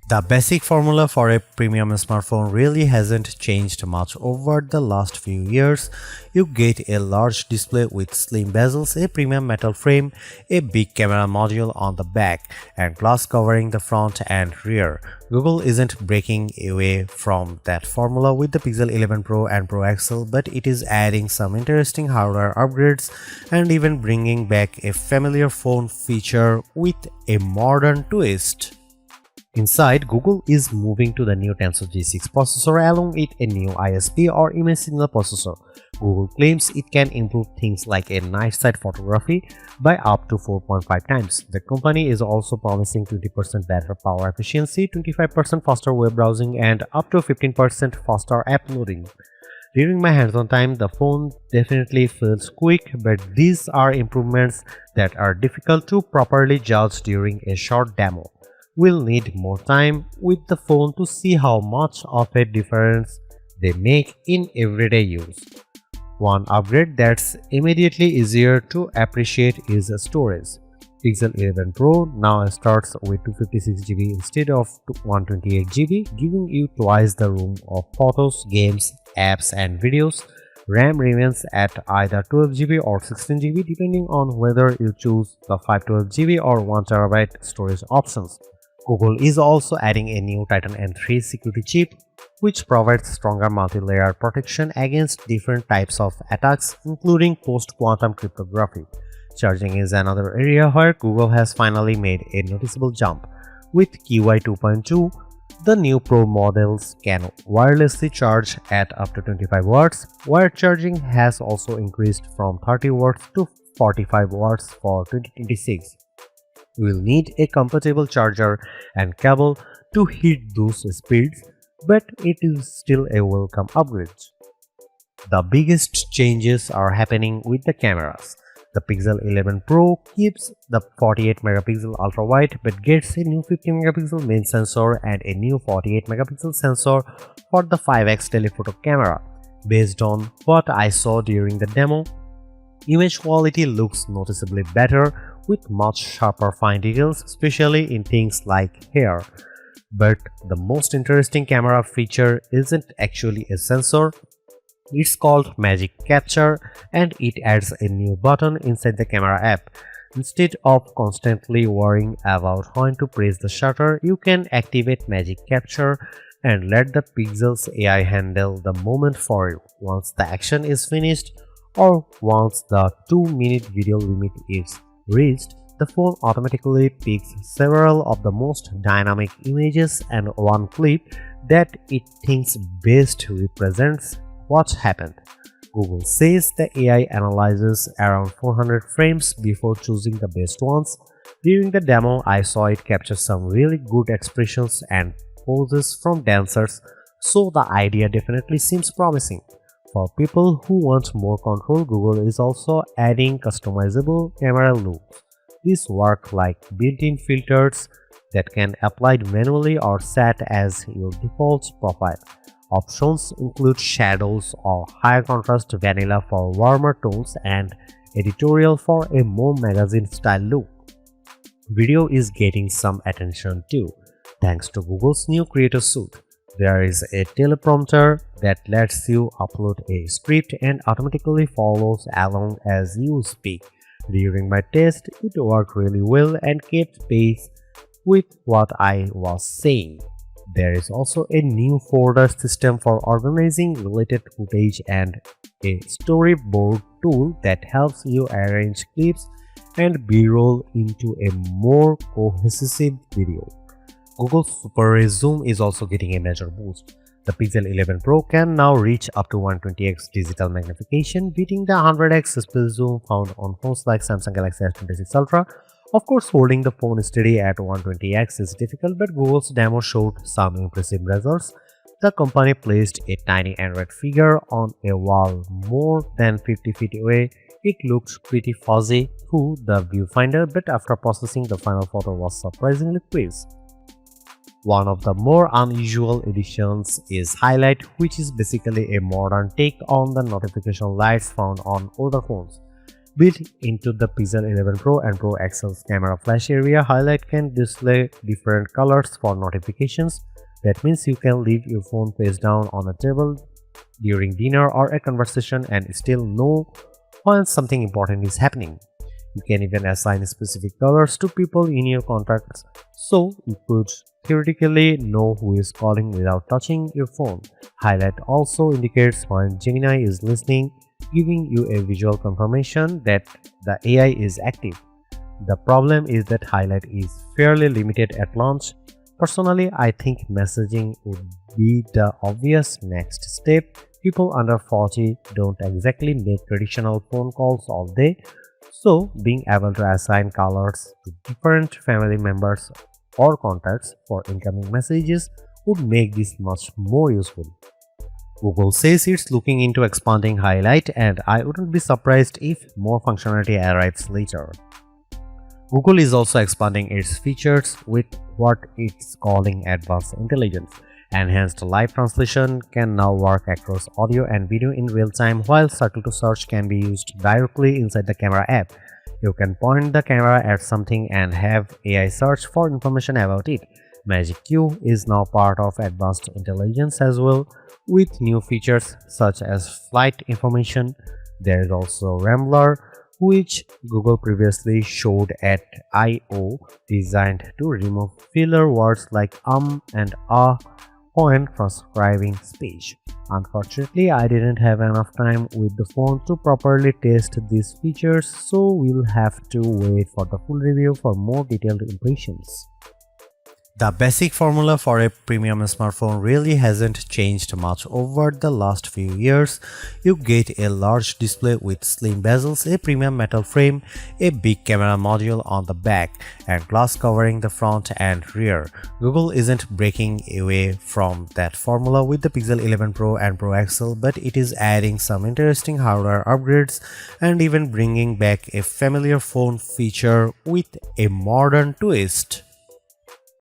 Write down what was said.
The basic formula for a premium smartphone really hasn't changed much over the last few years. You get a large display with slim bezels, a premium metal frame, a big camera module on the back, and glass covering the front and rear. Google isn't breaking away from that formula with the Pixel 11 Pro and Pro XL, but it is adding some interesting hardware upgrades and even bringing back a familiar phone feature with a modern twist. Inside, Google is moving to the new Tensor G6 processor along with a new ISP or image signal processor. Google claims it can improve things like a night side photography by up to 4.5 times. The company is also promising 20% better power efficiency, 25% faster web browsing, and up to 15% faster app loading. During my hands-on time, the phone definitely feels quick, but these are improvements that are difficult to properly judge during a short demo. We'll need more time with the phone to see how much of a difference they make in everyday use. One upgrade that's immediately easier to appreciate is storage. Pixel 11 Pro now starts with 256GB instead of 128GB, giving you twice the room of photos, games, apps, and videos. RAM remains at either 12GB or 16GB depending on whether you choose the 512GB or 1TB storage options. Google is also adding a new Titan N3 security chip, which provides stronger multi-layer protection against different types of attacks, including post-quantum cryptography. Charging is another area where Google has finally made a noticeable jump. With QI 2.2, the new Pro models can wirelessly charge at up to 25 watts. Wire charging has also increased from 30 watts to 45 watts for 2026. You will need a compatible charger and cable to hit those speeds, but it is still a welcome upgrade. The biggest changes are happening with the cameras. The Pixel 11 Pro keeps the 48MP ultra-wide but gets a new 50MP main sensor and a new 48MP sensor for the 5x telephoto camera. Based on what I saw during the demo, image quality looks noticeably better with much sharper fine details, especially in things like hair. But the most interesting camera feature isn't actually a sensor. It's called Magic Capture, and it adds a new button inside the camera app. Instead of constantly worrying about when to press the shutter, you can activate Magic Capture and let the Pixel's AI handle the moment for you. Once the action is finished, or once the 2-minute video limit is reached, the phone automatically picks several of the most dynamic images and one clip that it thinks best represents what happened. Google says the AI analyzes around 400 frames before choosing the best ones. During the demo, I saw it capture some really good expressions and poses from dancers, so the idea definitely seems promising. For people who want more control, Google is also adding customizable camera looks. These work like built-in filters that can be applied manually or set as your default profile. Options include shadows or higher contrast vanilla for warmer tones and editorial for a more magazine-style look. Video is getting some attention too, thanks to Google's new Creator Suite. There is a teleprompter that lets you upload a script and automatically follows along as you speak. During my test, it worked really well and kept pace with what I was saying. There is also a new folder system for organizing related footage and a storyboard tool that helps you arrange clips and B-roll into a more cohesive video. Google's Super Ray Zoom is also getting a major boost. The Pixel 11 Pro can now reach up to 120x digital magnification, beating the 100x split zoom found on phones like Samsung Galaxy S26 Ultra. Of course, holding the phone steady at 120x is difficult, but Google's demo showed some impressive results. The company placed a tiny Android figure on a wall more than 50 feet away. It looked pretty fuzzy through the viewfinder, but after processing, the final photo was surprisingly crisp. One of the more unusual additions is HiLight, which is basically a modern take on the notification lights found on older phones. Built into the Pixel 11 Pro and Pro XL's camera flash area, HiLight can display different colors for notifications. That means you can leave your phone face down on a table during dinner or a conversation and still know when something important is happening. You can even assign specific colors to people in your contacts, so you could theoretically know who is calling without touching your phone. HiLight also indicates when Gemini is listening, giving you a visual confirmation that the AI is active. The problem is that HiLight is fairly limited at launch. Personally, I think messaging would be the obvious next step. People under 40 don't exactly make traditional phone calls all day, so being able to assign colors to different family members or contacts for incoming messages would make this much more useful. Google says it's looking into expanding HiLight, and I wouldn't be surprised if more functionality arrives later. Google is also expanding its features with what it's calling advanced intelligence. Enhanced live translation can now work across audio and video in real time, while circle to search can be used directly inside the camera app. You can point the camera at something and have AI search for information about it. Magic Q is now part of advanced intelligence as well, with new features such as flight information. There is also Rambler, which Google previously showed at I/O, designed to remove filler words like and when transcribing speech. Unfortunately, I didn't have enough time with the phone to properly test these features, so we'll have to wait for the full review for more detailed impressions. The basic formula for a premium smartphone really hasn't changed much over the last few years. You get a large display with slim bezels, a premium metal frame, a big camera module on the back, and glass covering the front and rear. Google isn't breaking away from that formula with the Pixel 11 Pro and Pro XL, but it is adding some interesting hardware upgrades and even bringing back a familiar phone feature with a modern twist.